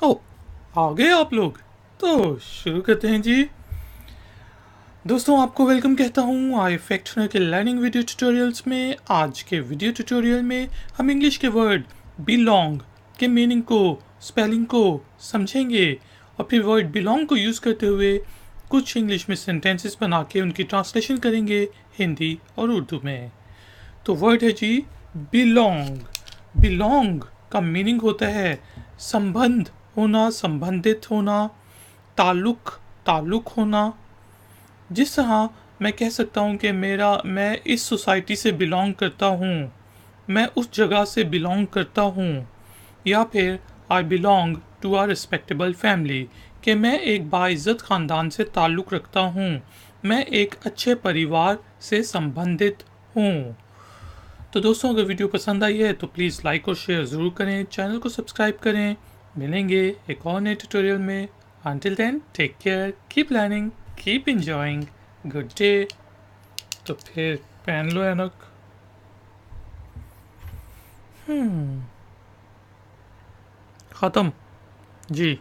ओ, आ गए आप लोग। तो शुरू करते हैं जी। दोस्तों, आपको वेलकम कहता हूँ आई फैक्शनर के लर्निंग वीडियो ट्यूटोरियल्स में। आज के वीडियो ट्यूटोरियल में हम इंग्लिश के वर्ड बिलोंग के मीनिंग को, स्पेलिंग को समझेंगे और फिर वर्ड बिलोंग को यूज़ करते हुए कुछ इंग्लिश में सेंटेंसेस बना के उनकी ट्रांसलेशन करेंगे हिंदी और उर्दू में। तो वर्ड है जी बिलोंग। बिलोंग का मीनिंग होता है संबंध होना, संबंधित होना, ताल्लुक, ताल्लुक होना। जिस तरह मैं कह सकता हूँ कि मैं इस सोसाइटी से बिलोंग करता हूँ, मैं उस जगह से बिलोंग करता हूँ, या फिर I belong to our respectable family, कि मैं एक बाइज़्ज़त ख़ानदान से ताल्लुक़ रखता हूँ, मैं एक अच्छे परिवार से संबंधित हूँ। तो दोस्तों, अगर वीडियो पसंद आई है तो प्लीज़ लाइक और शेयर ज़रूर करें, चैनल को सब्सक्राइब करें। मिलेंगे एक और नए ट्यूटोरियल में। Until then, take care, keep learning, keep enjoying, good day. तो फिर पहन लो एनक। ख़त्म जी।